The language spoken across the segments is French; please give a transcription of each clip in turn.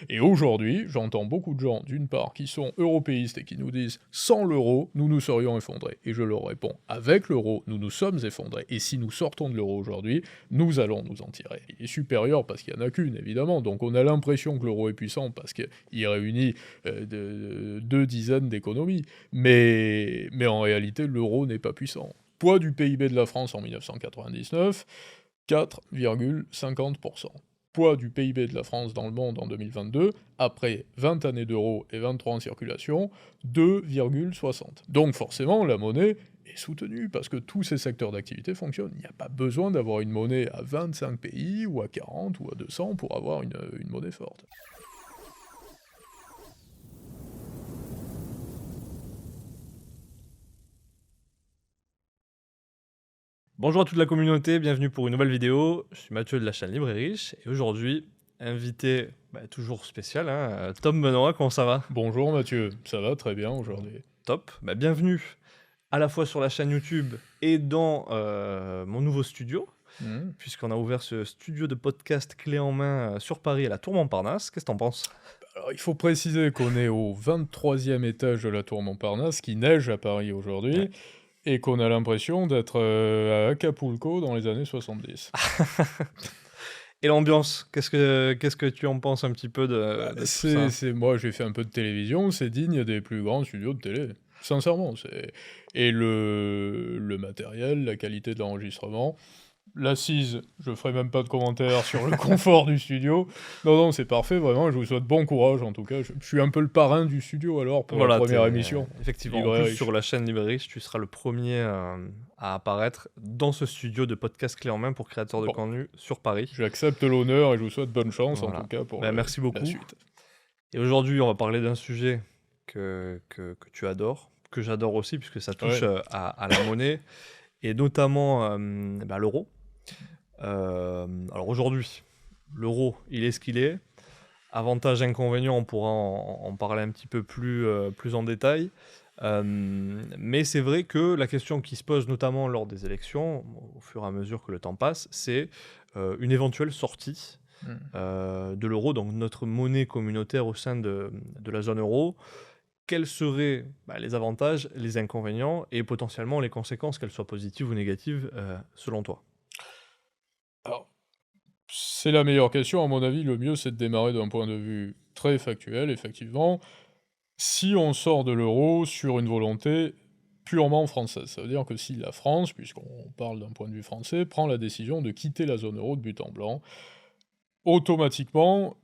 Et aujourd'hui, j'entends beaucoup de gens, d'une part, qui sont européistes et qui nous disent: «Sans l'euro, nous nous serions effondrés» et je leur réponds: «Avec l'euro, nous nous sommes effondrés et si nous sortons de l'euro aujourd'hui, nous allons nous en tirer». Il est supérieur parce qu'il y en a qu'une évidemment, donc on a l'impression que l'euro est puissant parce qu'il réunit, 2 dizaines d'économies, mais en réalité, l'euro n'est pas puissant. Poids du PIB de la France en 1999, 4,50. Poids du PIB de la France dans le monde en 2022, après 20 années d'euro et 23 en circulation, 2,60. Donc forcément, la monnaie est soutenue, parce que tous ces secteurs d'activité fonctionnent. Il n'y a pas besoin d'avoir une monnaie à 25 pays, ou à 40, ou à 200 pour avoir une monnaie forte. Bonjour à toute la communauté, bienvenue pour une nouvelle vidéo. Je suis Mathieu de la chaîne Libre et Riche et aujourd'hui, invité toujours spécial, Tom Benoît, comment ça va? Bonjour Mathieu, ça va très bien aujourd'hui. Top, bienvenue à la fois sur la chaîne YouTube et dans mon nouveau studio, Mmh. puisqu'on a ouvert ce studio de podcast clé en main sur Paris à la Tour Montparnasse. Qu'est-ce que t'en penses? Alors, il faut préciser qu'on est au 23e étage de la tour Montparnasse, qui neige à Paris Ouais. aujourd'hui, et qu'on a l'impression d'être, à Acapulco dans les années 70. Et l'ambiance, qu'est-ce que tu en penses un petit peu de tout ça? Moi, j'ai fait un peu de télévision, c'est digne des plus grands studios de télé. Sincèrement, c'est et le matériel, la qualité de l'enregistrement, l'assise, je ferai même pas de commentaires sur le confort du studio. Non, non, c'est parfait, vraiment, je vous souhaite bon courage, en tout cas. Je suis un peu le parrain du studio, alors, pour la Voilà, première émission. effectivement. En Libre et plus, riche. sur la chaîne Libre et Riche, tu seras le premier à apparaître dans ce studio de podcast clé en main pour créateurs de Bon, contenu sur Paris. j'accepte l'honneur et je vous souhaite bonne chance, en tout Voilà. cas, pour Merci la beaucoup. suite. Et aujourd'hui, on va parler d'un sujet que tu adores, que j'adore aussi, puisque ça touche Ouais. à la monnaie, et notamment l'euro. Alors aujourd'hui, l'euro, il est ce qu'il est. Avantages, inconvénients, on pourra en parler un petit peu plus en détail. Mais c'est vrai que la question qui se pose notamment lors des élections, au fur et à mesure que le temps passe, c'est une éventuelle sortie Mmh. de l'euro, donc notre monnaie communautaire au sein de la zone euro. Quels seraient les avantages, les inconvénients et potentiellement les conséquences, qu'elles soient positives ou négatives, selon toi? Alors, c'est la meilleure question, à mon avis, le mieux, c'est de démarrer d'un point de vue très factuel, effectivement. Si on sort de l'euro sur une volonté purement française, ça veut dire que si la France, puisqu'on parle d'un point de vue français, prend la décision de quitter la zone euro de but en blanc, automatiquement,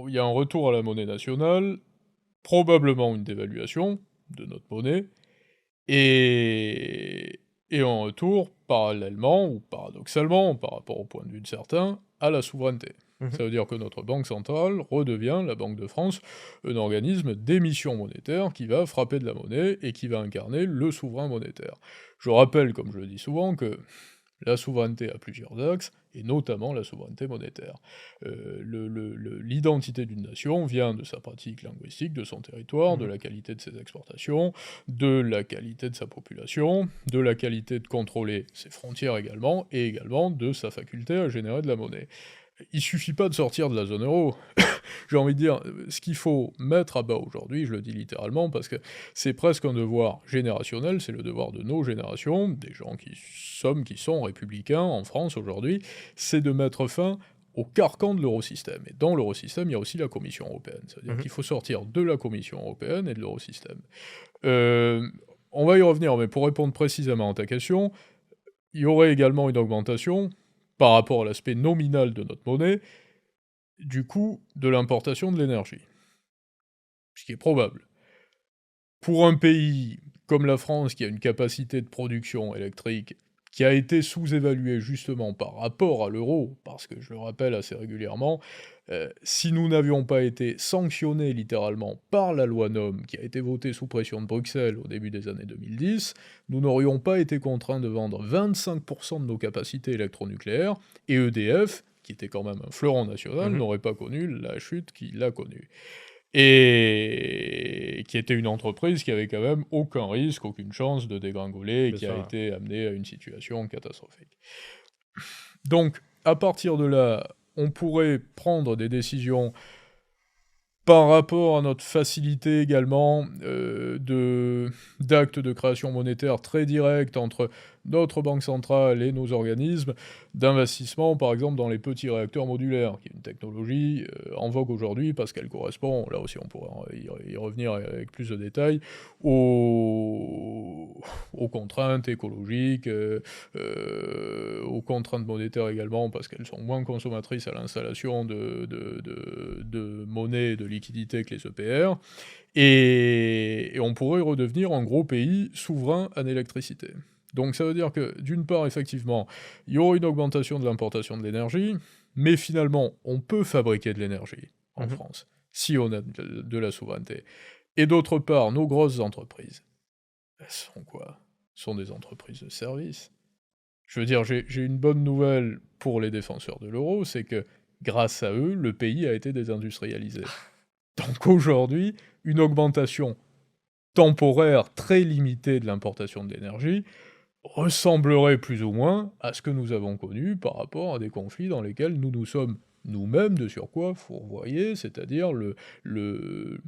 il y a un retour à la monnaie nationale, probablement une dévaluation de notre monnaie, et en retour, parallèlement ou paradoxalement, par rapport au point de vue de certains, à la souveraineté. Mmh. Ça veut dire que notre banque centrale redevient, la Banque de France, un organisme d'émission monétaire qui va frapper de la monnaie et qui va incarner le souverain monétaire. Je rappelle, comme je le dis souvent, que la souveraineté a plusieurs axes, et notamment la souveraineté monétaire. L'identité d'une nation vient de sa pratique linguistique, de son territoire, de Mmh. la qualité de ses exportations, de la qualité de sa population, de la qualité de contrôler ses frontières également, et également de sa faculté à générer de la monnaie. Il suffit pas de sortir de la zone euro. J'ai envie de dire, ce qu'il faut mettre à bas aujourd'hui, je le dis littéralement, parce que c'est presque un devoir générationnel, c'est le devoir de nos générations, des gens qui sont républicains en France aujourd'hui, c'est de mettre fin au carcan de l'eurosystème. Et dans l'eurosystème, il y a aussi la Commission européenne. C'est-à-dire Mmh. qu'il faut sortir de la Commission européenne et de l'eurosystème. Euh, on va y revenir, mais pour répondre précisément à ta question, il y aurait également une augmentation, par rapport à l'aspect nominal de notre monnaie, du coût de l'importation de l'énergie. Ce qui est probable. Pour un pays comme la France, qui a une capacité de production électrique qui a été sous-évaluée justement par rapport à l'euro, parce que je le rappelle assez régulièrement, si nous n'avions pas été sanctionnés littéralement par la loi NOM, qui a été votée sous pression de Bruxelles au début des années 2010, nous n'aurions pas été contraints de vendre 25% de nos capacités électronucléaires, et EDF, qui était quand même un fleuron national, Mmh. n'aurait pas connu la chute qu'il a connue. Et qui était une entreprise qui avait quand même aucun risque, aucune chance de dégringoler, et Bien qui a sûr, ouais. été amenée à une situation catastrophique. Donc, à partir de là, on pourrait prendre des décisions Par rapport à notre facilité également, d'actes de création monétaire très directs entre notre banque centrale et nos organismes d'investissement, par exemple dans les petits réacteurs modulaires, qui est une technologie, en vogue aujourd'hui parce qu'elle correspond, là aussi on pourra y revenir avec plus de détails, aux contraintes écologiques, aux contraintes monétaires également parce qu'elles sont moins consommatrices à l'installation de monnaie et de liquidité que les EPR, et on pourrait redevenir un gros pays souverain en électricité. Donc ça veut dire que, d'une part, effectivement, il y aura une augmentation de l'importation de l'énergie, mais finalement, on peut fabriquer de l'énergie en France, si on a de la souveraineté. Et d'autre part, nos grosses entreprises, elles sont quoi? Sont des entreprises de services. Je veux dire, j'ai une bonne nouvelle pour les défenseurs de l'euro, c'est que, grâce à eux, le pays a été désindustrialisé. Donc aujourd'hui, une augmentation temporaire très limitée de l'importation de l'énergie ressemblerait plus ou moins à ce que nous avons connu par rapport à des conflits dans lesquels nous nous sommes nous-mêmes de surcroît fourvoyés, c'est-à-dire je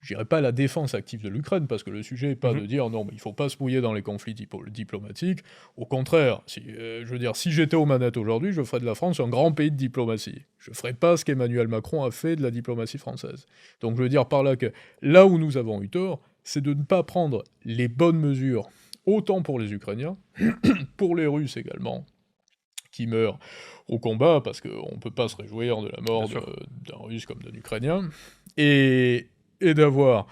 dirais pas la défense active de l'Ukraine, parce que le sujet n'est pas de dire non, mais il faut pas se mouiller dans les conflits diplomatiques. Au contraire, je veux dire, si j'étais aux manettes aujourd'hui, je ferais de la France un grand pays de diplomatie. Je ferais pas ce qu'Emmanuel Macron a fait de la diplomatie française. Donc je veux dire par là que là où nous avons eu tort, c'est de ne pas prendre les bonnes mesures, autant pour les Ukrainiens, pour les Russes également, qui meurent au combat, parce qu'on ne peut pas se réjouir de la mort d'un Russe comme d'un Ukrainien, et d'avoir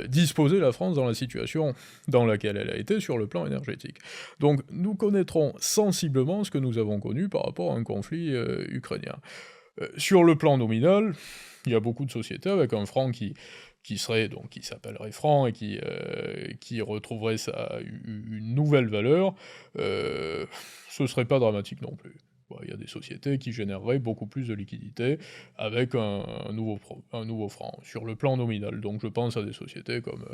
disposé la France dans la situation dans laquelle elle a été sur le plan énergétique. Donc nous connaîtrons sensiblement ce que nous avons connu par rapport à un conflit ukrainien. Sur le plan nominal, il y a beaucoup de sociétés avec un franc qui s'appellerait franc et qui retrouverait une nouvelle valeur, ce serait pas dramatique non plus. Il y a des sociétés qui généreraient beaucoup plus de liquidités avec un nouveau franc, sur le plan nominal. Donc je pense à des sociétés comme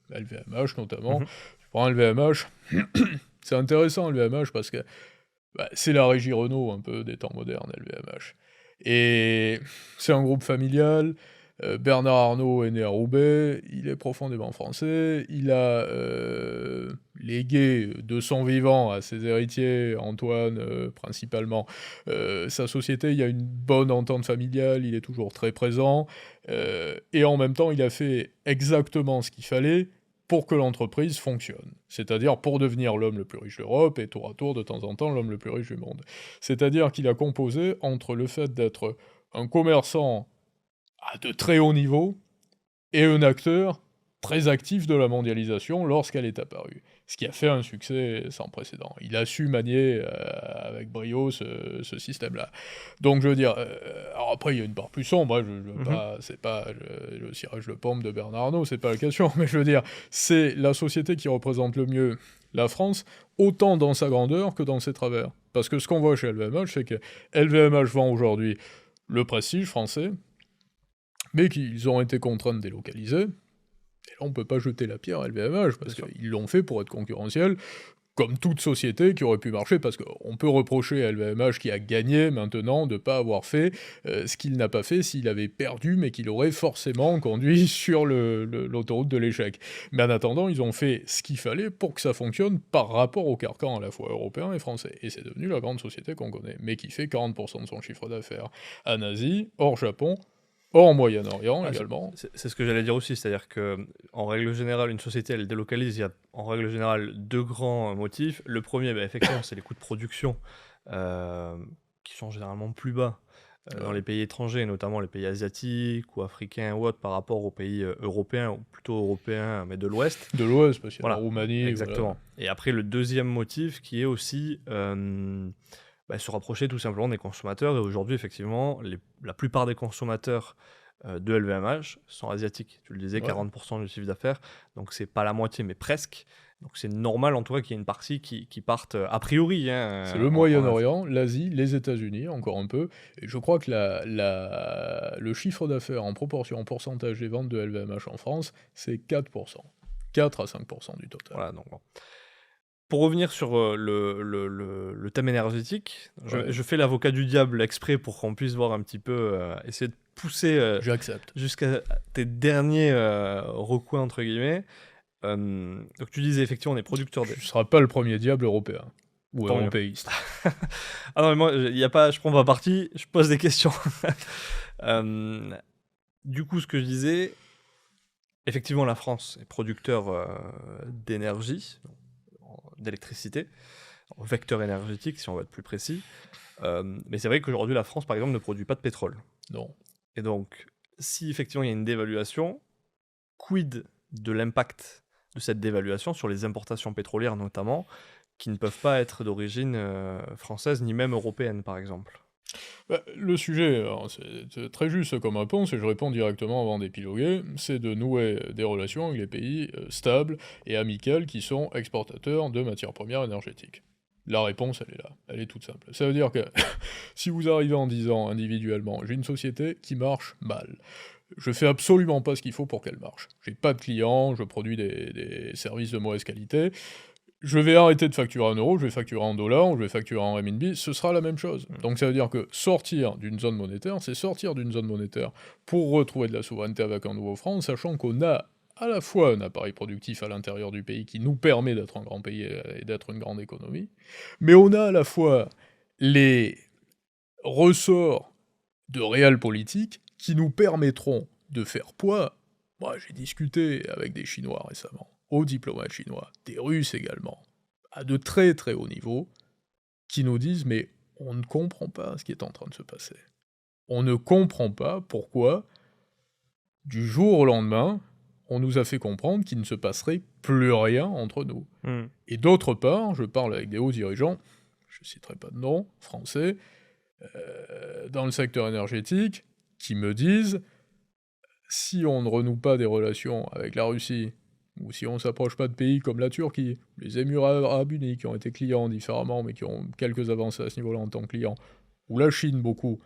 LVMH notamment. Je prends LVMH, c'est intéressant LVMH parce que c'est la régie Renault un peu des temps modernes, LVMH. Et c'est un groupe familial. Bernard Arnault est né à Roubaix, il est profondément français, il a légué de son vivant à ses héritiers, Antoine principalement, sa société, il y a une bonne entente familiale, il est toujours très présent, et en même temps il a fait exactement ce qu'il fallait pour que l'entreprise fonctionne, c'est-à-dire pour devenir l'homme le plus riche d'Europe, et tour à tour, de temps en temps, l'homme le plus riche du monde. C'est-à-dire qu'il a composé entre le fait d'être un commerçant de très haut niveau, et un acteur très actif de la mondialisation lorsqu'elle est apparue. Ce qui a fait un succès sans précédent. Il a su manier avec brio ce système-là. Donc je veux dire, alors après il y a une part plus sombre, c'est pas le cirage de pompe de Bernard Arnault, c'est pas la question, mais je veux dire, c'est la société qui représente le mieux la France, autant dans sa grandeur que dans ses travers. Parce que ce qu'on voit chez LVMH, c'est que LVMH vend aujourd'hui le prestige français, mais qu'ils ont été contraints de délocaliser, et là on peut pas jeter la pierre à LVMH, parce qu'ils l'ont fait pour être concurrentiel, comme toute société qui aurait pu marcher, parce qu'on peut reprocher à LVMH qui a gagné maintenant de ne pas avoir fait ce qu'il n'a pas fait s'il avait perdu, mais qu'il aurait forcément conduit sur l'autoroute de l'échec. Mais en attendant, ils ont fait ce qu'il fallait pour que ça fonctionne par rapport au carcan à la fois européen et français, et c'est devenu la grande société qu'on connaît, mais qui fait 40% de son chiffre d'affaires en Asie, hors Japon, hors Moyen-Orient également. C'est ce que j'allais dire aussi, c'est-à-dire que en règle générale, une société, elle délocalise, il y a en règle générale deux grands motifs. Le premier, effectivement, c'est les coûts de production qui sont généralement plus bas dans les pays étrangers, notamment les pays asiatiques ou africains ou autres, par rapport aux pays européens, ou plutôt européens, mais de l'Ouest. De l'Ouest, parce qu'il y a la Roumanie. Exactement. Voilà. Et après, le deuxième motif qui est aussi se rapprocher tout simplement des consommateurs. Et aujourd'hui, effectivement, la plupart des consommateurs de LVMH sont asiatiques. Tu le disais, 40% du chiffre d'affaires. Donc, c'est pas la moitié, mais presque. Donc, c'est normal, en tout cas, qu'il y ait une partie qui parte a priori. C'est le Moyen-Orient, l'Asie, les États-Unis, encore un peu. Et je crois que le chiffre d'affaires en proportion, en pourcentage des ventes de LVMH en France, c'est 4%. 4 à 5% du total. Voilà, donc bon. Pour revenir sur le thème énergétique, je fais l'avocat du diable exprès pour qu'on puisse voir un petit peu, essayer de pousser J'accepte. jusqu'à tes derniers recoins, entre guillemets. Donc tu disais, effectivement, on est producteur Tu ne seras pas le premier diable européen. Ou Tant mieux. européiste. Ah non, mais moi, je prends pas parti, je pose des questions. Du coup, ce que je disais, effectivement, la France est producteur d'énergie, d'électricité, vecteur énergétique, si on va être plus précis. Mais c'est vrai qu'aujourd'hui, la France, par exemple, ne produit pas de pétrole. Non. Et donc, si effectivement il y a une dévaluation, quid de l'impact de cette dévaluation sur les importations pétrolières notamment, qui ne peuvent pas être d'origine française ni même européenne, par exemple? Bah, le sujet, alors, c'est très juste comme réponse, et je réponds directement avant d'épiloguer, c'est de nouer des relations avec les pays stables et amicales qui sont exportateurs de matières premières énergétiques. La réponse, elle est là, elle est toute simple. Ça veut dire que si vous arrivez en disant individuellement, j'ai une société qui marche mal, je fais absolument pas ce qu'il faut pour qu'elle marche, j'ai pas de clients, je produis des services de mauvaise qualité, je vais arrêter de facturer en euros, je vais facturer en dollars, je vais facturer en renminbi, ce sera la même chose. Donc ça veut dire que sortir d'une zone monétaire, c'est sortir d'une zone monétaire pour retrouver de la souveraineté avec un nouveau franc, sachant qu'on a à la fois un appareil productif à l'intérieur du pays qui nous permet d'être un grand pays et d'être une grande économie, mais on a à la fois les ressorts de réel politique qui nous permettront de faire poids. Moi, j'ai discuté avec des Chinois récemment, hauts diplomates chinois, des Russes également, à de très très haut niveau, qui nous disent « mais on ne comprend pas ce qui est en train de se passer. On ne comprend pas pourquoi, du jour au lendemain, on nous a fait comprendre qu'il ne se passerait plus rien entre nous. » Et d'autre part, je parle avec des hauts dirigeants, je ne citerai pas de nom, français, dans le secteur énergétique, qui me disent « si on ne renoue pas des relations avec la Russie, ou si on ne s'approche pas de pays comme la Turquie, les Émirats arabes unis, qui ont été clients différemment, mais qui ont quelques avancées à ce niveau-là en tant que clients, ou la Chine beaucoup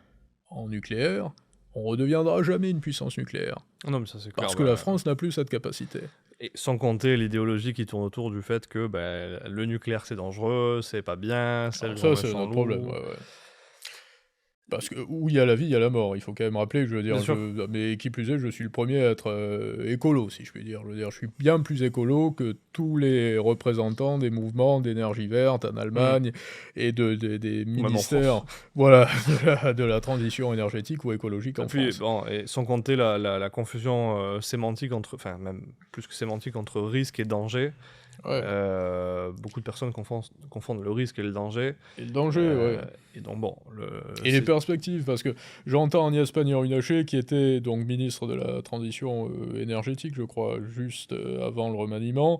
en nucléaire, on redeviendra jamais une puissance nucléaire. » Non, mais ça, c'est clair. Parce que la France n'a plus cette capacité. Et sans compter l'idéologie qui tourne autour du fait que le nucléaire c'est dangereux, c'est pas bien, c'est le Ça, c'est notre problème, ouais. Parce que où il y a la vie, il y a la mort. Il faut quand même rappeler, je veux dire, mais qui plus est, je suis le premier à être écolo, si je puis dire. Je veux dire, je suis bien plus écolo que tous les représentants des mouvements d'énergie verte en Allemagne et des ministères, voilà, de la transition énergétique ou écologique en France. Bon, et sans compter la confusion sémantique entre, enfin même plus que sémantique, entre risque et danger. Ouais. Beaucoup de personnes confondent le risque et le danger. Et le danger, ouais. Et donc bon... Et les perspectives, parce que j'entends Agnès Pannier-Runacher, qui était donc ministre de la Transition énergétique, je crois, juste avant le remaniement,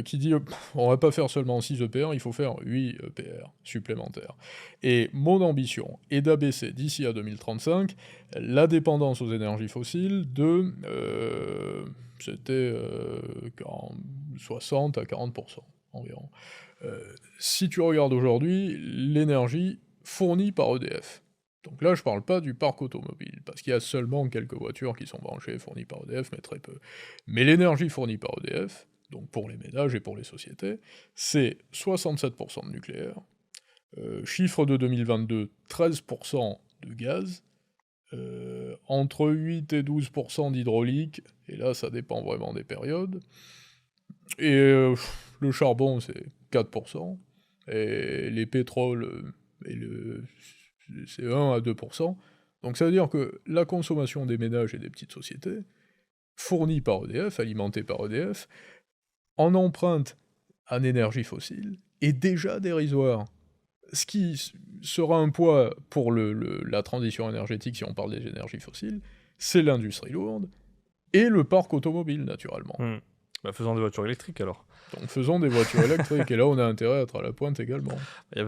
qui dit on va pas faire seulement 6 EPR, il faut faire 8 EPR supplémentaires. Et mon ambition est d'abaisser d'ici à 2035 la dépendance aux énergies fossiles de... c'était 60 à 40% environ. Si tu regardes aujourd'hui, l'énergie fournie par EDF. Donc là, je parle pas du parc automobile, parce qu'il y a seulement quelques voitures qui sont branchées, fournies par EDF, mais très peu. Mais l'énergie fournie par EDF, donc pour les ménages et pour les sociétés, c'est 67% de nucléaire, chiffre de 2022, 13% de gaz, entre 8 et 12% d'hydraulique, et là ça dépend vraiment des périodes, et le charbon c'est 4%, et les pétroles c'est 1 à 2%, donc ça veut dire que la consommation des ménages et des petites sociétés, fournie par EDF, alimentée par EDF, en empreinte en énergie fossile, est déjà dérisoire. Ce qui sera un poids pour la transition énergétique, si on parle des énergies fossiles, c'est l'industrie lourde et le parc automobile, naturellement. Faisons des voitures électriques, alors. Donc faisons des voitures électriques, et là on a intérêt à être à la pointe également.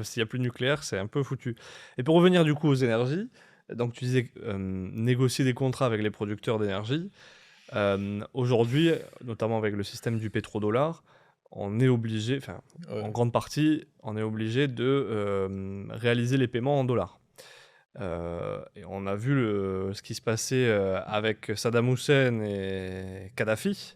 S'il n'y a plus de nucléaire, c'est un peu foutu. Et pour revenir du coup aux énergies, donc tu disais négocier des contrats avec les producteurs d'énergie. Aujourd'hui, notamment avec le système du pétrodollar, on est obligé, en grande partie, on est obligé de réaliser les paiements en dollars. Et on a vu ce qui se passait avec Saddam Hussein et Kadhafi,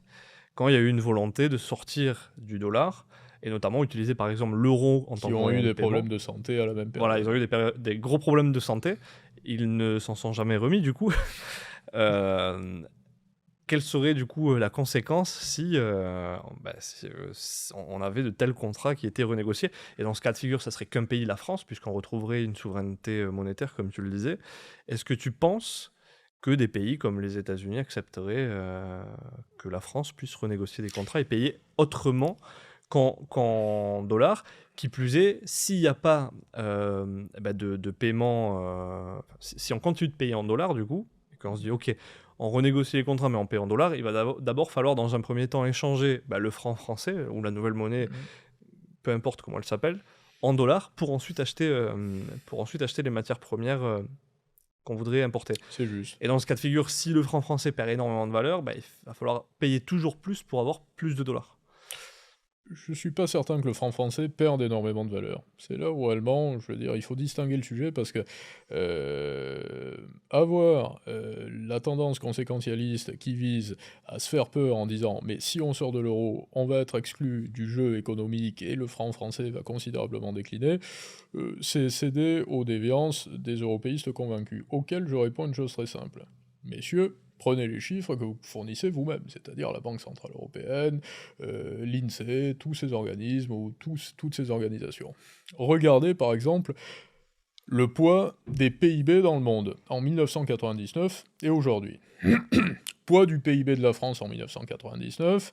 quand il y a eu une volonté de sortir du dollar, et notamment utiliser par exemple l'euro en tant que moyen de paiement. Qui ont eu des problèmes de santé à la même période. Voilà, ils ont eu des gros problèmes de santé, ils ne s'en sont jamais remis du coup. Quelle serait du coup la conséquence si, si on avait de tels contrats qui étaient renégociés? Et dans ce cas de figure, ça serait qu'un pays, la France, puisqu'on retrouverait une souveraineté monétaire, comme tu le disais. Est-ce que tu penses que des pays comme les États-Unis accepteraient que la France puisse renégocier des contrats et payer autrement qu'en dollars? Qui plus est, s'il n'y a pas de paiement, si on continue de payer en dollars, du coup, et qu'on se dit, OK, on renégocie les contrats mais on paye en dollars, il va d'abord falloir dans un premier temps échanger le franc français ou la nouvelle monnaie, peu importe comment elle s'appelle, en dollars pour ensuite acheter les matières premières qu'on voudrait importer. C'est juste. Et dans ce cas de figure, si le franc français perd énormément de valeur, il va falloir payer toujours plus pour avoir plus de dollars. Je suis pas certain que le franc français perde énormément de valeur. C'est là où réellement, je veux dire, il faut distinguer le sujet parce que avoir la tendance conséquentialiste qui vise à se faire peur en disant mais si on sort de l'euro, on va être exclu du jeu économique et le franc français va considérablement décliner, c'est céder aux déviances des européistes convaincus, auxquels je réponds une chose très simple. Messieurs, prenez les chiffres que vous fournissez vous-même, c'est-à-dire la Banque Centrale Européenne, l'INSEE, tous ces organismes ou toutes ces organisations. Regardez par exemple le poids des PIB dans le monde en 1999 et aujourd'hui. Poids du PIB de la France en 1999,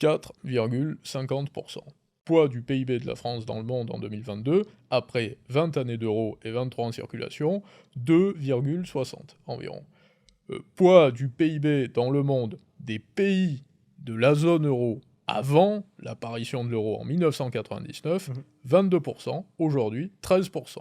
4,50%. Poids du PIB de la France dans le monde en 2022, après 20 années d'euros et 23 en circulation, 2,60 environ. Poids du PIB dans le monde des pays de la zone euro avant l'apparition de l'euro en 1999, 22%, aujourd'hui 13%.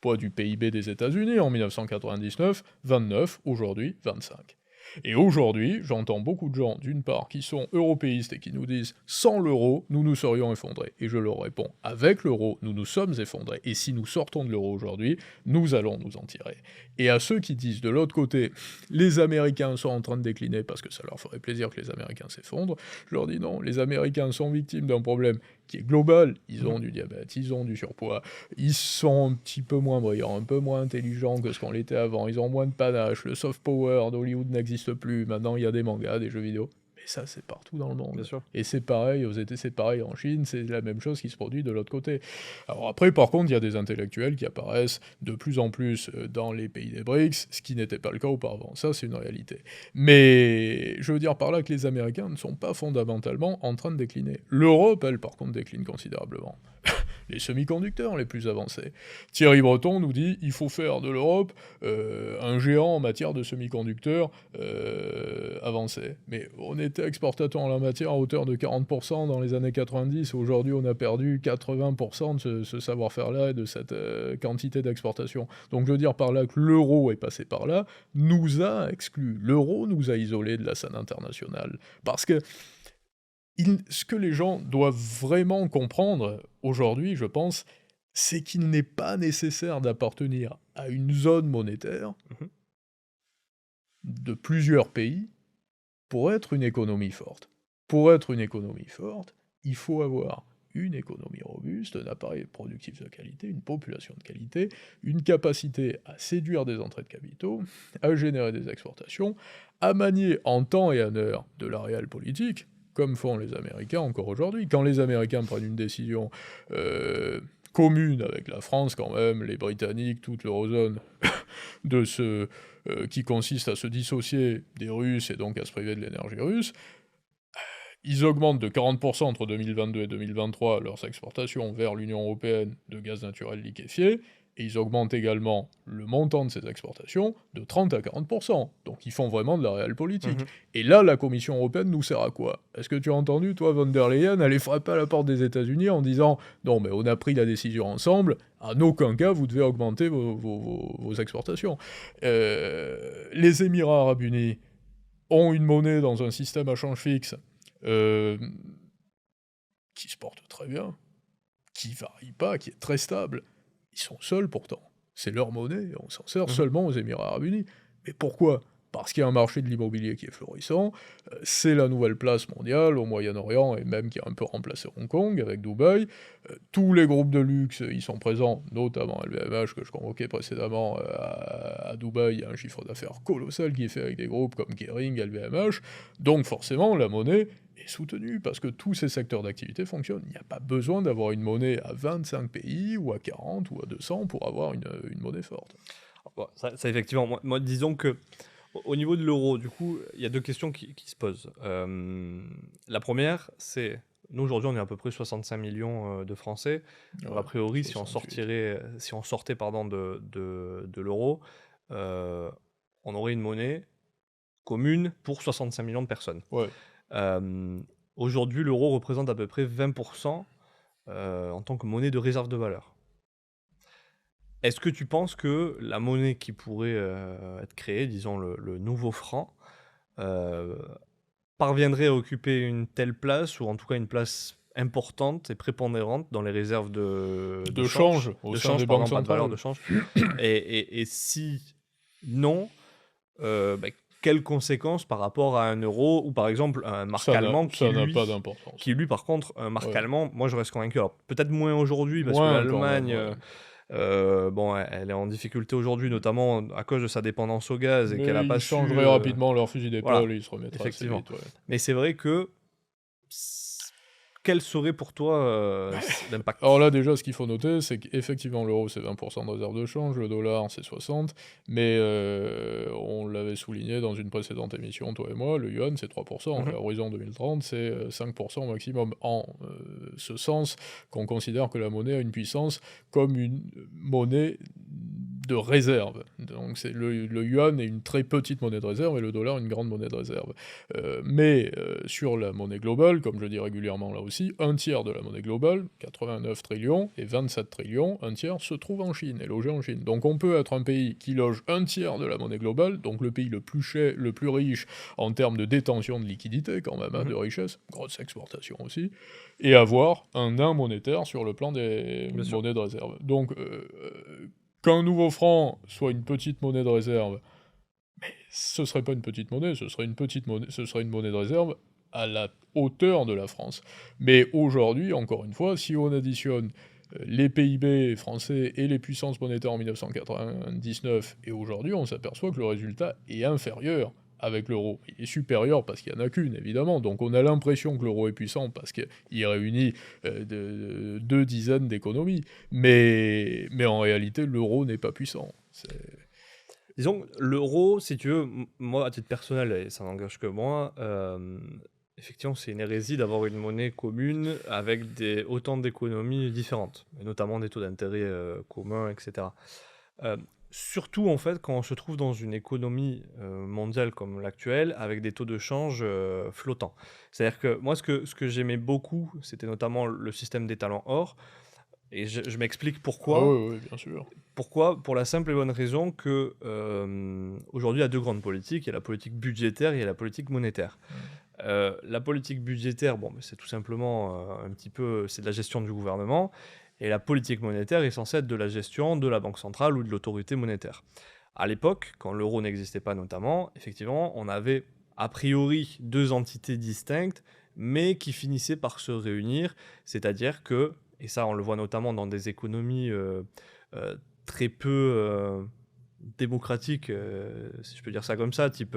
Poids du PIB des États-Unis en 1999, 29, aujourd'hui 25. Et aujourd'hui, j'entends beaucoup de gens, d'une part, qui sont européistes et qui nous disent « sans l'euro, nous nous serions effondrés ». Et je leur réponds « avec l'euro, nous nous sommes effondrés, et si nous sortons de l'euro aujourd'hui, nous allons nous en tirer ». Et à ceux qui disent de l'autre côté « les Américains sont en train de décliner parce que ça leur ferait plaisir que les Américains s'effondrent », je leur dis non, les Américains sont victimes d'un problème qui est global, ils ont du diabète, ils ont du surpoids, ils sont un petit peu moins brillants, un peu moins intelligents que ce qu'on l'était avant, ils ont moins de panache, le soft power d'Hollywood n'existe plus, maintenant il y a des mangas, des jeux vidéo, mais ça c'est partout dans le monde. Bien sûr. Et c'est pareil aux États-Unis, c'est pareil en Chine, c'est la même chose qui se produit de l'autre côté. Alors après, par contre, il y a des intellectuels qui apparaissent de plus en plus dans les pays des BRICS, ce qui n'était pas le cas auparavant, ça c'est une réalité. Mais je veux dire par là que les Américains ne sont pas fondamentalement en train de décliner. L'Europe, elle, par contre, décline considérablement. Les semi-conducteurs les plus avancés. Thierry Breton nous dit il faut faire de l'Europe un géant en matière de semi-conducteurs avancés. Mais on était exportateur en la matière à hauteur de 40% dans les années 90. Aujourd'hui, on a perdu 80% de ce savoir-faire-là et de cette quantité d'exportation. Donc je veux dire par là que l'euro est passé par là, nous a exclus. L'euro nous a isolés de la scène internationale. Parce que ce que les gens doivent vraiment comprendre aujourd'hui, je pense, c'est qu'il n'est pas nécessaire d'appartenir à une zone monétaire de plusieurs pays pour être une économie forte. Pour être une économie forte, il faut avoir une économie robuste, un appareil productif de qualité, une population de qualité, une capacité à séduire des entrées de capitaux, à générer des exportations, à manier en temps et en heure de la réelle politique, comme font les Américains encore aujourd'hui. Quand les Américains prennent une décision commune avec la France quand même, les Britanniques, toute l'eurozone, qui consiste à se dissocier des Russes et donc à se priver de l'énergie russe, ils augmentent de 40% entre 2022 et 2023 leurs exportations vers l'Union européenne de gaz naturel liquéfié, et ils augmentent également le montant de ces exportations de 30 à 40%. Donc ils font vraiment de la réelle politique. Et là, la Commission européenne nous sert à quoi? Est-ce que tu as entendu, toi, von der Leyen, aller frapper à la porte des États-Unis en disant « Non, mais on a pris la décision ensemble, en aucun cas vous devez augmenter vos exportations. » Les Émirats arabes unis ont une monnaie dans un système à change fixe qui se porte très bien, qui varie pas, qui est très stable. Ils sont seuls pourtant. C'est leur monnaie, on s'en sert seulement aux Émirats arabes unis. Mais pourquoi? parce qu'il y a un marché de l'immobilier qui est florissant, c'est la nouvelle place mondiale au Moyen-Orient et même qui a un peu remplacé Hong Kong avec Dubaï. Tous les groupes de luxe, ils sont présents, notamment LVMH que je convoquais précédemment à Dubaï, il y a un chiffre d'affaires colossal qui est fait avec des groupes comme Kering, LVMH, donc forcément la monnaie est soutenue parce que tous ces secteurs d'activité fonctionnent. Il n'y a pas besoin d'avoir une monnaie à 25 pays ou à 40 ou à 200 pour avoir une monnaie forte. Bon, ça, effectivement, moi, disons que au niveau de l'euro, du coup, il y a deux questions qui se posent. La première, c'est, nous aujourd'hui, on est à peu près 65 millions de Français. Donc, Ouais, a priori, si on 68. sortait pardon, de l'euro, on aurait une monnaie commune pour 65 millions de personnes. Ouais. Aujourd'hui, l'euro représente à peu près 20% en tant que monnaie de réserve de valeur. Est-ce que tu penses que la monnaie qui pourrait être créée, disons le nouveau franc, euh, parviendrait à occuper une telle place, ou en tout cas une place importante et prépondérante dans les réserves De change au sein des banques pardon, pas de valeur, de centrales. change. Et si non, bah, quelles conséquences par rapport à un euro ou par exemple un marque allemand Ça n'a pas d'importance. qui lui par contre, un marque Ouais. allemand, moi je reste convaincu. Alors peut-être moins aujourd'hui parce que Moins quand même, l'Allemagne, ouais. bon, elle est en difficulté aujourd'hui, notamment à cause de sa dépendance au gaz et qu'elle n'a Mais pas ils su. changeraient rapidement leur fusil Voilà, d'épaule et ils se remettraient assez effectivement. vite, ouais. Mais c'est vrai que. Quel serait pour toi l'impact? Alors là, déjà, ce qu'il faut noter, c'est qu'effectivement, l'euro, c'est 20% de réserve de change, le dollar, c'est 60%, mais on l'avait souligné dans une précédente émission, toi et moi, le yuan, c'est 3%, et à horizon 2030, c'est 5% maximum, en ce sens qu'on considère que la monnaie a une puissance comme une monnaie de réserve. Donc le yuan est une très petite monnaie de réserve, et le dollar une grande monnaie de réserve. Mais sur la monnaie globale, comme je dis régulièrement là aussi, un tiers de la monnaie globale, 89 trillions et 27 trillions, un tiers se trouve en Chine, est logé en Chine. Donc on peut être un pays qui loge un tiers de la monnaie globale, donc le pays le plus riche en termes de détention de liquidité quand même, de richesse, grosse exportation aussi, et avoir un nain monétaire sur le plan des Bien sûr. monnaies de réserve. Donc qu'un nouveau franc soit une petite monnaie de réserve, ce serait pas une petite monnaie, ce serait une monnaie de réserve à la hauteur de la France. Mais aujourd'hui, encore une fois, si on additionne les PIB français et les puissances monétaires en 1999 et aujourd'hui, on s'aperçoit que le résultat est inférieur avec l'euro. Il est supérieur parce qu'il n'y en a qu'une, évidemment. Donc on a l'impression que l'euro est puissant parce qu'il réunit deux dizaines d'économies. Mais en réalité, l'euro n'est pas puissant. Disons, l'euro, si tu veux, moi, à titre personnel, et ça n'engage que moi, effectivement, c'est une hérésie d'avoir une monnaie commune avec autant d'économies différentes, et notamment des taux d'intérêt communs, etc. Surtout, en fait, quand on se trouve dans une économie mondiale comme l'actuelle, avec des taux de change flottants. C'est-à-dire que moi, ce que j'aimais beaucoup, c'était notamment le système des talents or, et je m'explique Ah pourquoi. oui, bien sûr. Pourquoi? Pour la simple et bonne raison que aujourd'hui, il y a deux grandes politiques. Il y a la politique budgétaire et il y a la politique monétaire. La politique budgétaire, bon, c'est tout simplement un petit peu, c'est de la gestion du gouvernement. Et la politique monétaire est censée être de la gestion de la banque centrale ou de l'autorité monétaire. À l'époque, quand l'euro n'existait pas notamment, effectivement, on avait a priori deux entités distinctes, mais qui finissaient par se réunir. C'est-à-dire que, et ça on le voit notamment dans des économies très peu démocratiques, si je peux dire ça comme ça, type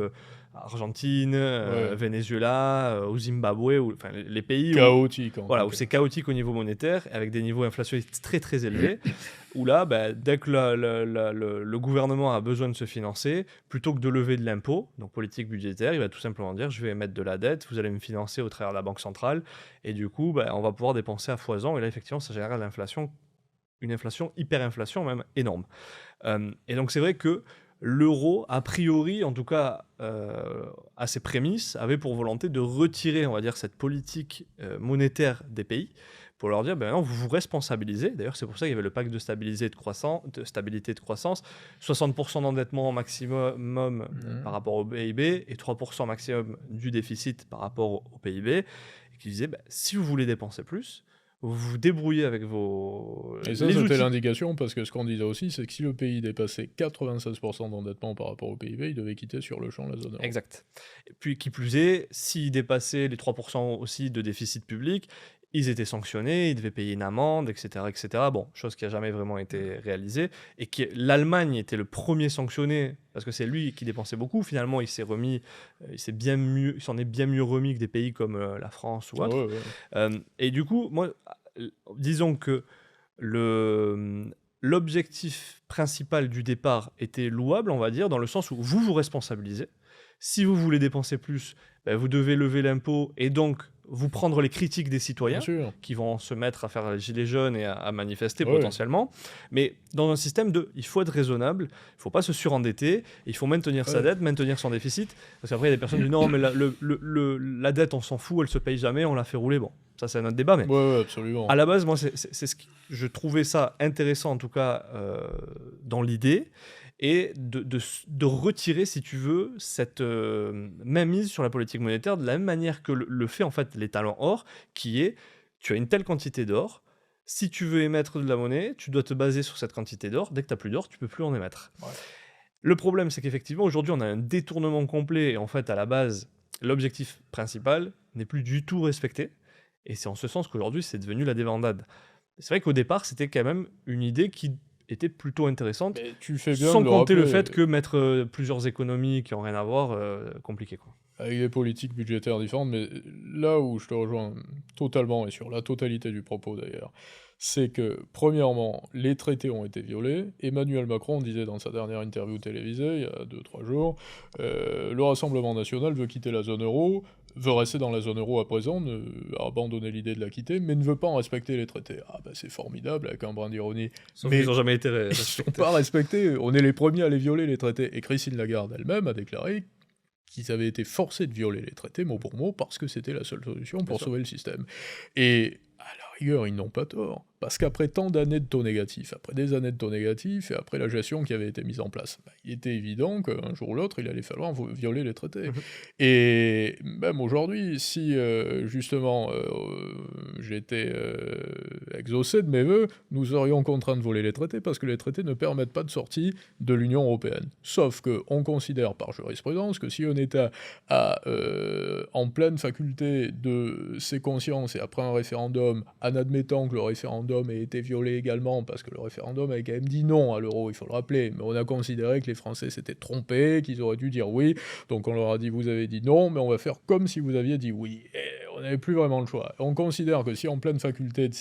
Argentine, Ouais. Venezuela, au Zimbabwe, enfin les pays Chaotique, en voilà, tout où cas. c'est chaotique au niveau monétaire, avec des niveaux inflationnistes très très élevés, où là, bah, dès que le gouvernement a besoin de se financer, plutôt que de lever de l'impôt, donc politique budgétaire, il va tout simplement dire, je vais émettre de la dette, vous allez me financer au travers de la Banque centrale, et du coup, bah, on va pouvoir dépenser à foison, et là, effectivement, ça génère l'inflation, une inflation, hyperinflation même, énorme. Et donc c'est vrai que l'euro, a priori, en tout cas à ses prémices, avait pour volonté de retirer, on va dire, cette politique monétaire des pays, pour leur dire, ben non, vous vous responsabilisez. D'ailleurs, c'est pour ça qu'il y avait le pacte de stabilité et de croissance, 60% d'endettement maximum par rapport au PIB et 3% maximum du déficit par rapport au PIB, et qui disait, ben, si vous voulez dépenser plus, vous vous débrouillez avec vos Et ça, les c'était outils. l'indication, parce que ce qu'on disait aussi, c'est que si le pays dépassait 96% d'endettement par rapport au PIB, il devait quitter sur le champ la zone euro. Exact. Et puis qui plus est, s'ils dépassaient les 3% aussi de déficit public, ils étaient sanctionnés, ils devaient payer une amende, etc., etc. Bon, chose qui a jamais vraiment été réalisée et qui l'Allemagne était le premier sanctionné parce que c'est lui qui dépensait beaucoup. Finalement, il s'est remis, il s'en est bien mieux remis que des pays comme la France ou Ah autres. ouais, ouais. Et du coup, moi, disons que l'objectif principal du départ était louable, on va dire, dans le sens où vous vous responsabilisez. Si vous voulez dépenser plus, ben, vous devez lever l'impôt et donc vous prendre les critiques des Bien citoyens sûr. qui vont se mettre à faire les gilets jaunes et à manifester Ouais. potentiellement. Mais dans un système il faut être raisonnable, il ne faut pas se surendetter, il faut maintenir sa Ouais. dette, maintenir son déficit. Parce qu'après, il y a des personnes qui disent non, mais la dette, on s'en fout, elle se paye jamais, on la fait rouler. Bon, ça c'est un autre débat, mais Ouais, absolument. à la base, moi, c'est ce que je trouvais ça intéressant, en tout cas, dans l'idée, et de retirer, si tu veux, cette mainmise sur la politique monétaire de la même manière que le fait, en fait, les talents or, qui est, tu as une telle quantité d'or, si tu veux émettre de la monnaie, tu dois te baser sur cette quantité d'or. Dès que tu n'as plus d'or, tu peux plus en émettre. Ouais. Le problème, c'est qu'effectivement, aujourd'hui, on a un détournement complet, et en fait, à la base, l'objectif principal n'est plus du tout respecté. Et c'est en ce sens qu'aujourd'hui, c'est devenu la débandade. C'est vrai qu'au départ, c'était quand même une idée qui était plutôt intéressante, Mais tu fais bien sans de le compter le rappeler, fait que mettre plusieurs économies qui n'ont rien à voir, compliqué, quoi. avec des politiques budgétaires différentes, mais là où je te rejoins totalement, et sur la totalité du propos d'ailleurs, c'est que, premièrement, les traités ont été violés. Emmanuel Macron disait dans sa dernière interview télévisée, il y a 2-3 jours, le Rassemblement national veut quitter la zone euro, veut rester dans la zone euro à présent, a abandonné l'idée de la quitter, mais ne veut pas en respecter les traités. Ah bah c'est formidable, avec un brin d'ironie. Sauf Mais qu'ils n'ont jamais été ils respectés. sont pas respectés, on est les premiers à les violer, les traités. Et Christine Lagarde elle-même a déclaré qu'ils avaient été forcés de violer les traités mot pour mot parce que c'était la seule solution pour sauver le système. Et à la rigueur, ils n'ont pas tort, parce qu'après tant d'années de taux négatifs, après des années de taux négatifs, et après la gestion qui avait été mise en place, bah, il était évident qu'un jour ou l'autre, il allait falloir violer les traités. Et même aujourd'hui, si justement j'étais exaucé de mes vœux, nous serions contraints de voler les traités, parce que les traités ne permettent pas de sortie de l'Union européenne. Sauf qu'on considère par jurisprudence que si un État a en pleine faculté de ses consciences, et après un référendum, en admettant que le référendum ait été violé également, parce que le référendum avait quand même dit non à l'euro, il faut le rappeler, mais on a considéré que les Français s'étaient trompés, qu'ils auraient dû dire oui, donc on leur a dit vous avez dit non, mais on va faire comme si vous aviez dit oui, et on n'avait plus vraiment le choix. On considère que si en pleine faculté de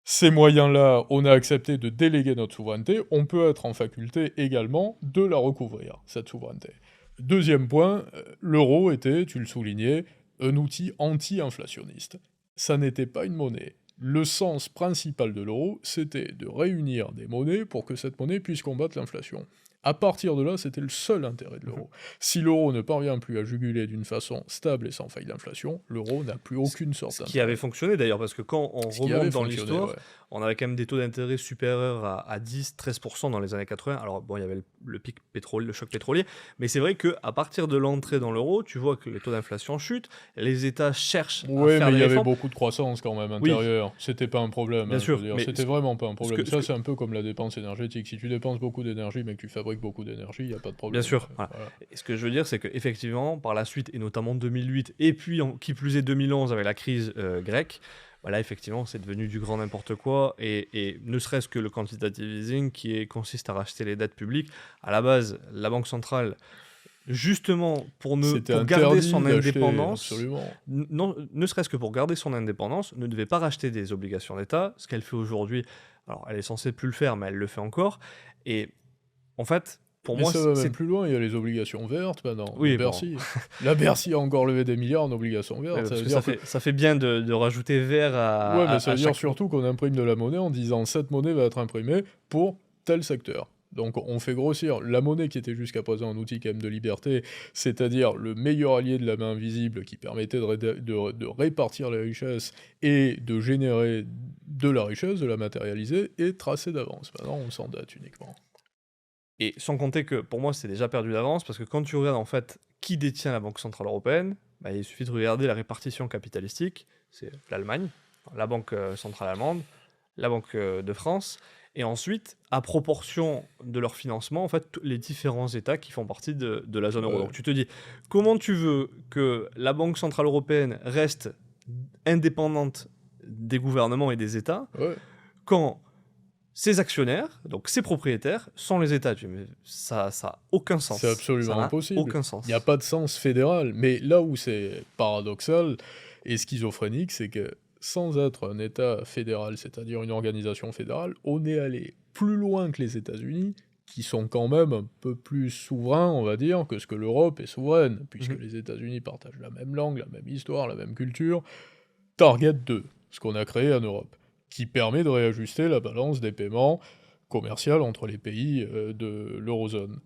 ces moyens-là, on a accepté de déléguer notre souveraineté, on peut être en faculté également de la recouvrir, cette souveraineté. Deuxième point, l'euro était, tu le soulignais, un outil anti-inflationniste. Ça n'était pas une monnaie. Le sens principal de l'euro, c'était de réunir des monnaies pour que cette monnaie puisse combattre l'inflation. À partir de là, c'était le seul intérêt de l'euro. Si l'euro ne parvient plus à juguler d'une façon stable et sans faille d'inflation, l'euro n'a plus aucune sorte Ce d'intérêt. qui avait fonctionné d'ailleurs, parce que quand on Ce qui avait remonte dans fonctionné, l'histoire, ouais. on avait quand même des taux d'intérêt supérieurs à 10-13% dans les années 80. Alors bon, il y avait le pic pétrolier, le choc pétrolier, mais c'est vrai qu'à partir de l'entrée dans l'euro, tu vois que les taux d'inflation chutent, les États cherchent à Ouais, faire mais il des y avait réformes. beaucoup de croissance quand même Oui. intérieure. C'était pas un problème, Bien hein, sûr, je veux dire. mais C'était vraiment pas un problème. que- ce que- Ça, c'est un peu comme la dépense énergétique. Si tu dépenses beaucoup d'énergie, mais que tu fabriques beaucoup d'énergie, il n'y a pas de problème. Bien sûr. Voilà. Voilà. Et ce que je veux dire, c'est qu'effectivement, par la suite, et notamment 2008, et puis qui plus est 2011 avec la crise grecque, voilà, effectivement, c'est devenu du grand n'importe quoi. Et ne serait-ce que le quantitative easing consiste à racheter les dettes publiques. À la base, la Banque centrale, justement, pour C'était garder interdit son d'acheter, indépendance, absolument. ne serait-ce que pour garder son indépendance, ne devait pas racheter des obligations d'État. Ce qu'elle fait aujourd'hui, alors elle est censée plus le faire, mais elle le fait encore. Et en fait, pour Mais moi, ça va c'est même plus loin, il y a les obligations vertes maintenant, Oui, de bon. Bercy. La Bercy a encore levé des milliards en obligations vertes. Ouais, ça parce veut que dire ça fait bien de rajouter vert à, Ouais, mais ça à veut dire chaque... surtout qu'on imprime de la monnaie en disant cette monnaie va être imprimée pour tel secteur. Donc on fait grossir la monnaie qui était jusqu'à présent un outil quand même de liberté, c'est-à-dire le meilleur allié de la main invisible qui permettait de répartir les richesses et de générer de la richesse, de la matérialiser, et tracer d'avance. Maintenant on s'endette uniquement. Et sans compter que, pour moi, c'est déjà perdu d'avance, parce que quand tu regardes, en fait, qui détient la Banque Centrale Européenne, bah, il suffit de regarder la répartition capitalistique, c'est l'Allemagne, la Banque centrale allemande, la Banque de France, et ensuite, à proportion de leur financement, en fait, les différents États qui font partie de la zone euro. Ouais, Donc tu te dis, comment tu veux que la Banque centrale européenne reste indépendante des gouvernements et des États ouais. quand ses actionnaires, donc ses propriétaires, sont les États? Mais ça n'a aucun C'est sens. Ça absolument n'a impossible. aucun Il n'y a sens. pas de sens fédéral. Mais là où c'est paradoxal et schizophrénique, c'est que sans être un État fédéral, c'est-à-dire une organisation fédérale, on est allé plus loin que les États-Unis, qui sont quand même un peu plus souverains, on va dire, que ce que l'Europe est souveraine, puisque Mhm. les États-Unis partagent la même langue, la même histoire, la même culture. Target 2, ce qu'on a créé en Europe, qui permet de réajuster la balance des paiements commerciaux entre les pays de l'eurozone.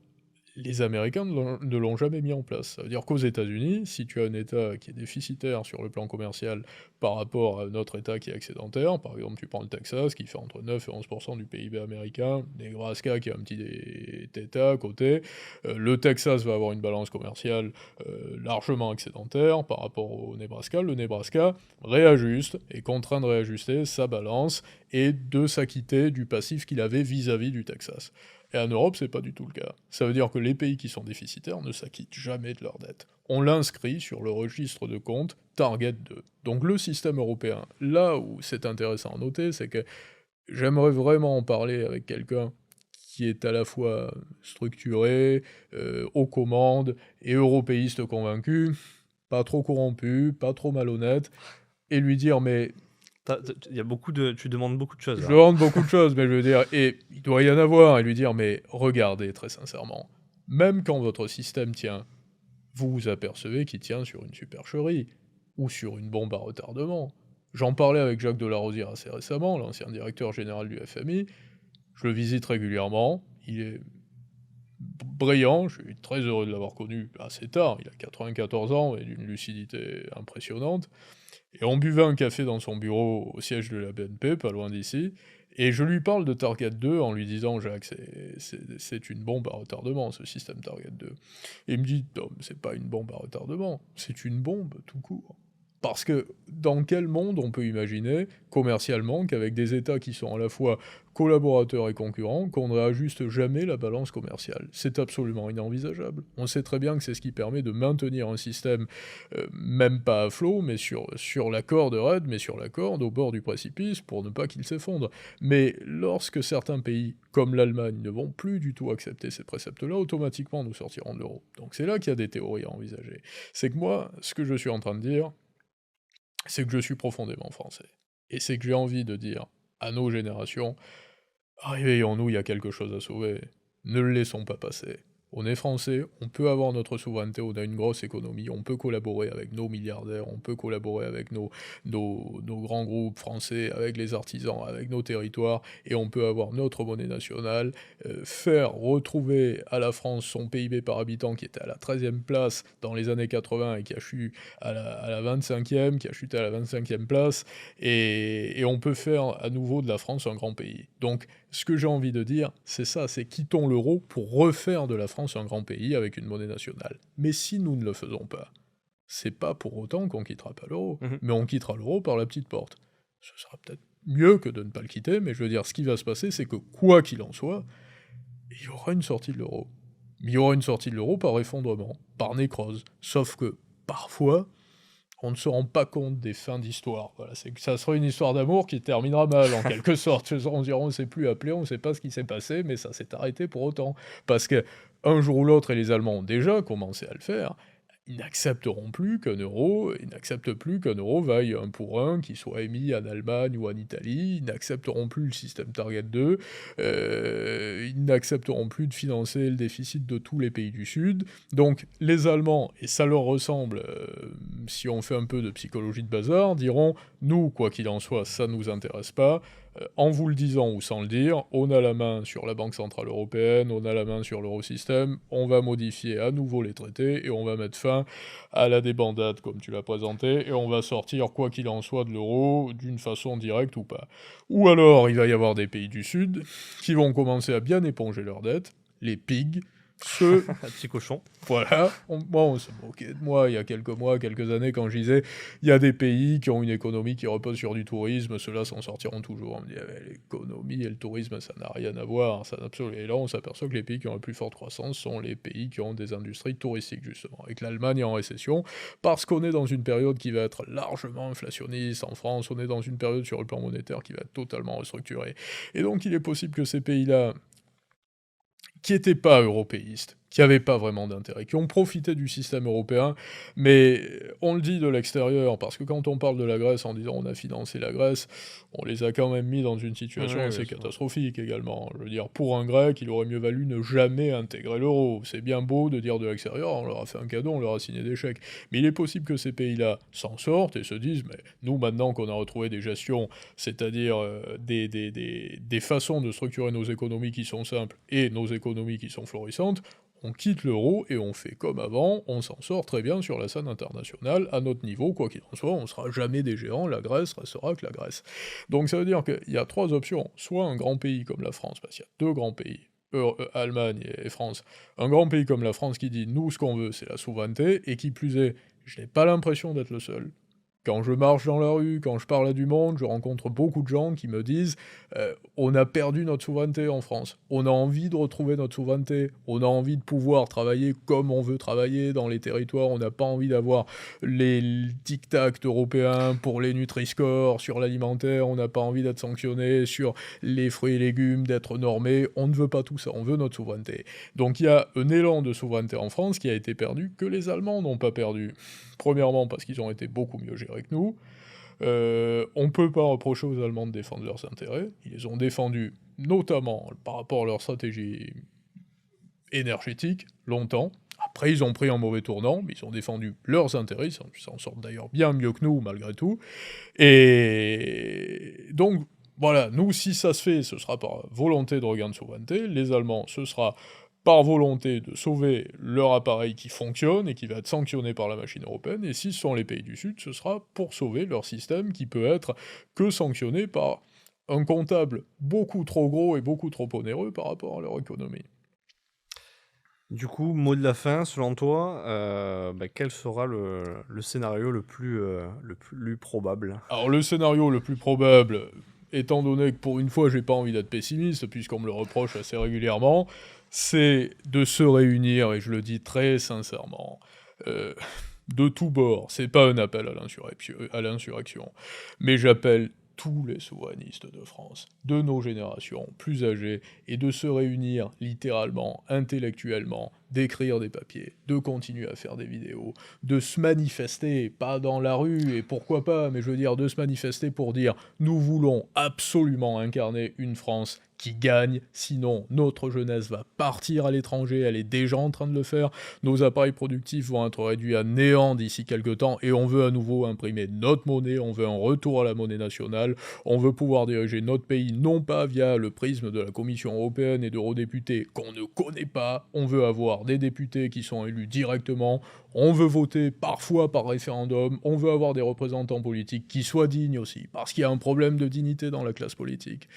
Les Américains ne l'ont jamais mis en place. Ça veut dire qu'aux États-Unis, si tu as un État qui est déficitaire sur le plan commercial par rapport à notre État qui est excédentaire, par exemple tu prends le Texas qui fait entre 9 et 11% du PIB américain, Nebraska qui a un petit État à côté, le Texas va avoir une balance commerciale largement excédentaire par rapport au Nebraska, le Nebraska réajuste, est contraint de réajuster sa balance et de s'acquitter du passif qu'il avait vis-à-vis du Texas. Et en Europe, c'est pas du tout le cas. Ça veut dire que les pays qui sont déficitaires ne s'acquittent jamais de leurs dettes. On l'inscrit sur le registre de compte Target 2. Donc le système européen, là où c'est intéressant à noter, c'est que j'aimerais vraiment en parler avec quelqu'un qui est à la fois structuré, aux commandes, et européiste convaincu, pas trop corrompu, pas trop malhonnête, et lui dire mais Il y a tu demandes beaucoup de choses je là. demande beaucoup de choses, mais je veux dire, et il doit y en avoir, et lui dire, mais regardez très sincèrement, même quand votre système tient, vous vous apercevez qu'il tient sur une supercherie, ou sur une bombe à retardement. J'en parlais avec Jacques Delarosière assez récemment, l'ancien directeur général du FMI, je le visite régulièrement, il est brillant, je suis très heureux de l'avoir connu assez tard, il a 94 ans et d'une lucidité impressionnante, et on buvait un café dans son bureau au siège de la BNP, pas loin d'ici, et je lui parle de Target 2 en lui disant Jacques, c'est une bombe à retardement, ce système Target 2. Et il me dit non, mais c'est pas une bombe à retardement, c'est une bombe tout court. Parce que dans quel monde on peut imaginer, commercialement, qu'avec des États qui sont à la fois collaborateurs et concurrents, qu'on ne réajuste jamais la balance commerciale? C'est absolument inenvisageable. On sait très bien que c'est ce qui permet de maintenir un système, même pas à flot, mais sur la corde raide, mais sur la corde au bord du précipice, pour ne pas qu'il s'effondre. Mais lorsque certains pays, comme l'Allemagne, ne vont plus du tout accepter ces préceptes-là, automatiquement nous sortirons de l'euro. Donc c'est là qu'il y a des théories à envisager. C'est que moi, ce que je suis en train de dire, c'est que je suis profondément français. Et c'est que j'ai envie de dire à nos générations, réveillons-nous, il y a quelque chose à sauver. Ne le laissons pas passer. On est français, on peut avoir notre souveraineté, on a une grosse économie, on peut collaborer avec nos milliardaires, on peut collaborer avec nos grands groupes français, avec les artisans, avec nos territoires, et on peut avoir notre monnaie nationale, faire retrouver à la France son PIB par habitant qui était à la 13e place dans les années 80 et qui a chuté à la 25e, qui a chuté à la 25e place, et on peut faire à nouveau de la France un grand pays. Donc, ce que j'ai envie de dire, c'est ça, c'est quittons l'euro pour refaire de la France un grand pays avec une monnaie nationale. Mais si nous ne le faisons pas, c'est pas pour autant qu'on quittera pas l'euro, Mhm. mais on quittera l'euro par la petite porte. Ce sera peut-être mieux que de ne pas le quitter, mais je veux dire, ce qui va se passer, c'est que quoi qu'il en soit, il y aura une sortie de l'euro. Mais il y aura une sortie de l'euro par effondrement, par nécrose. Sauf que, parfois, on ne se rend pas compte des fins d'histoire. Voilà, c'est que ça sera une histoire d'amour qui terminera mal, en quelque sorte. On dira, on ne sait plus appeler, on ne sait pas ce qui s'est passé, mais ça s'est arrêté pour autant. Parce que un jour ou l'autre, et les Allemands ont déjà commencé à le faire, ils n'accepteront plus qu'un euro, ils n'acceptent plus qu'un euro vaille un pour un, qui soit émis en Allemagne ou en Italie, ils n'accepteront plus le système Target 2, ils n'accepteront plus de financer le déficit de tous les pays du Sud. Donc les Allemands, et ça leur ressemble, si on fait un peu de psychologie de bazar, diront « Nous, quoi qu'il en soit, ça ne nous intéresse pas, en vous le disant ou sans le dire, on a la main sur la Banque Centrale Européenne, on a la main sur l'Eurosystème, on va modifier à nouveau les traités et on va mettre fin à la débandade comme tu l'as présenté, et on va sortir quoi qu'il en soit de l'euro d'une façon directe ou pas. Ou alors il va y avoir des pays du Sud qui vont commencer à bien éponger leurs dettes, les PIG, Petit cochon. Voilà, on se moquait de moi il y a quelques mois, quelques années, quand je disais il y a des pays qui ont une économie qui repose sur du tourisme, ceux-là s'en sortiront toujours. On me dit l'économie et le tourisme, ça n'a rien à voir, ça n'a absolument. Et là, on s'aperçoit que les pays qui ont la plus forte croissance sont les pays qui ont des industries touristiques, justement. Et que l'Allemagne est en récession, parce qu'on est dans une période qui va être largement inflationniste. En France, on est dans une période sur le plan monétaire qui va être totalement restructurée. Et donc, il est possible que ces pays-là, qui n'étaient pas européistes, qui n'avaient pas vraiment d'intérêt, qui ont profité du système européen, mais on le dit de l'extérieur, parce que quand on parle de la Grèce en disant on a financé la Grèce, on les a quand même mis dans une situation assez catastrophique également. Je veux dire, pour un Grec, il aurait mieux valu ne jamais intégrer l'euro. C'est bien beau de dire de l'extérieur, on leur a fait un cadeau, on leur a signé des chèques. Mais il est possible que ces pays-là s'en sortent et se disent, mais nous, maintenant qu'on a retrouvé des gestions, c'est-à-dire des façons de structurer nos économies qui sont simples et nos économies qui sont florissantes, on quitte l'euro et on fait comme avant, on s'en sort très bien sur la scène internationale, à notre niveau, quoi qu'il en soit, on sera jamais des géants, la Grèce restera que la Grèce. Donc ça veut dire qu'il y a trois options, soit un grand pays comme la France, parce qu'il y a deux grands pays, Allemagne et France, un grand pays comme la France qui dit, nous ce qu'on veut c'est la souveraineté, et qui plus est, je n'ai pas l'impression d'être le seul. Quand je marche dans la rue, quand je parle à du monde, je rencontre beaucoup de gens qui me disent on a perdu notre souveraineté en France. On a envie de retrouver notre souveraineté. On a envie de pouvoir travailler comme on veut travailler dans les territoires. On n'a pas envie d'avoir les dictats européens pour les Nutri-Score, sur l'alimentaire. On n'a pas envie d'être sanctionné sur les fruits et légumes, d'être normé. On ne veut pas tout ça. On veut notre souveraineté. Donc il y a un élan de souveraineté en France qui a été perdu, que les Allemands n'ont pas perdu. Premièrement, parce qu'ils ont été beaucoup mieux gérés que nous. On ne peut pas reprocher aux Allemands de défendre leurs intérêts. Ils les ont défendus, notamment par rapport à leur stratégie énergétique, longtemps. Après, ils ont pris un mauvais tournant, mais ils ont défendu leurs intérêts. Ils s'en sortent d'ailleurs bien mieux que nous, malgré tout. Et donc, voilà, nous, si ça se fait, ce sera par volonté de regain de souveraineté. Les Allemands, ce sera par volonté de sauver leur appareil qui fonctionne et qui va être sanctionné par la machine européenne, et si ce sont les pays du Sud, ce sera pour sauver leur système qui peut être que sanctionné par un comptable beaucoup trop gros et beaucoup trop onéreux par rapport à leur économie. Du coup, mot de la fin, selon toi, quel sera le scénario le plus probable? Alors le scénario le plus probable, étant donné que pour une fois j'ai pas envie d'être pessimiste, puisqu'on me le reproche assez régulièrement, c'est de se réunir, et je le dis très sincèrement, de tous bords. C'est pas un appel à l'insurrection, mais j'appelle tous les souverainistes de France, de nos générations plus âgées, et de se réunir littéralement, intellectuellement, d'écrire des papiers, de continuer à faire des vidéos, de se manifester, pas dans la rue, et pourquoi pas, mais je veux dire de se manifester pour dire « nous voulons absolument incarner une France qui gagne, sinon notre jeunesse va partir à l'étranger, elle est déjà en train de le faire, nos appareils productifs vont être réduits à néant d'ici quelques temps, et on veut à nouveau imprimer notre monnaie, on veut un retour à la monnaie nationale, on veut pouvoir diriger notre pays non pas via le prisme de la Commission européenne et d'eurodéputés qu'on ne connaît pas, on veut avoir des députés qui sont élus directement, on veut voter parfois par référendum, on veut avoir des représentants politiques qui soient dignes aussi, parce qu'il y a un problème de dignité dans la classe politique.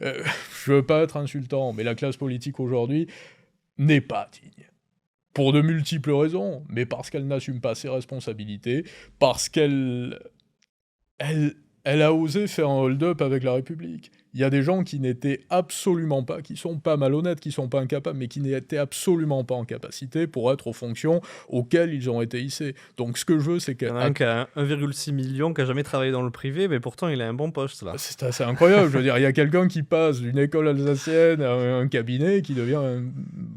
Je veux pas être insultant, mais la classe politique aujourd'hui n'est pas digne. Pour de multiples raisons, mais parce qu'elle n'assume pas ses responsabilités, parce qu'elle a osé faire un hold-up avec la République. Il y a des gens qui n'étaient absolument pas, qui sont pas malhonnêtes, qui sont pas incapables, mais qui n'étaient absolument pas en capacité pour être aux fonctions auxquelles ils ont été hissés. Donc ce que je veux, c'est que... Il y en a un qui a 1,6 million, qui a jamais travaillé dans le privé, mais pourtant il a un bon poste là. C'est assez incroyable, je veux dire, il y a quelqu'un qui passe d'une école alsacienne à un cabinet qui devient un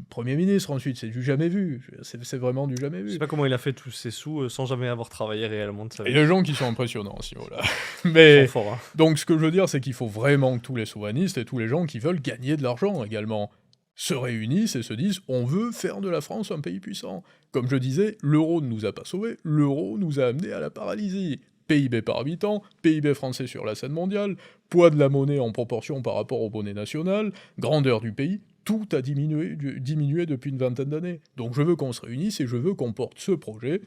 Premier ministre ensuite, c'est du jamais vu, c'est vraiment du jamais vu. Je sais pas comment il a fait tous ses sous sans jamais avoir travaillé réellement de sa vie. Et il y a des gens qui sont impressionnants à ce niveau-là. Mais... Ils sont forts, hein. Donc ce que je veux dire, c'est qu'il faut vraiment que tous les souverainistes et tous les gens qui veulent gagner de l'argent également se réunissent et se disent « on veut faire de la France un pays puissant ». Comme je disais, l'euro ne nous a pas sauvés, l'euro nous a amenés à la paralysie. PIB par habitant, PIB français sur la scène mondiale, poids de la monnaie en proportion par rapport aux monnaies nationales, grandeur du pays, tout a diminué depuis une vingtaine d'années. Donc je veux qu'on se réunisse et je veux qu'on porte ce projet,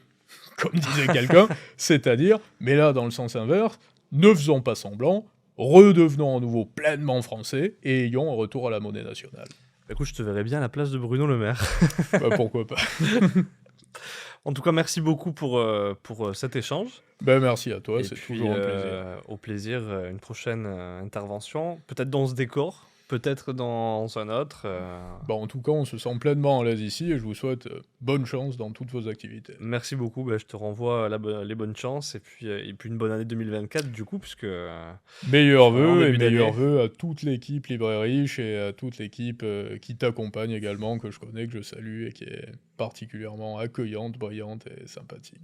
comme disait quelqu'un, c'est-à-dire, mais là dans le sens inverse, ne faisons pas semblant, redevenons à nouveau pleinement français et ayons un retour à la monnaie nationale. Écoute, je te verrais bien à la place de Bruno Le Maire. Bah, pourquoi pas. En tout cas, merci beaucoup pour cet échange. Ben, merci à toi, Et c'est puis, toujours un plaisir. au plaisir, une prochaine intervention. Peut-être dans ce décor, peut-être dans un autre. Bah, en tout cas, on se sent pleinement à l'aise ici et je vous souhaite bonne chance dans toutes vos activités. Merci beaucoup. Bah, je te renvoie les bonnes chances et puis une bonne année 2024 du coup, puisque Meilleurs vraiment vœux et début d'année. meilleurs vœux à toute l'équipe Librairie Riche et à toute l'équipe qui t'accompagne également, que je connais, que je salue et qui est particulièrement accueillante, brillante et sympathique.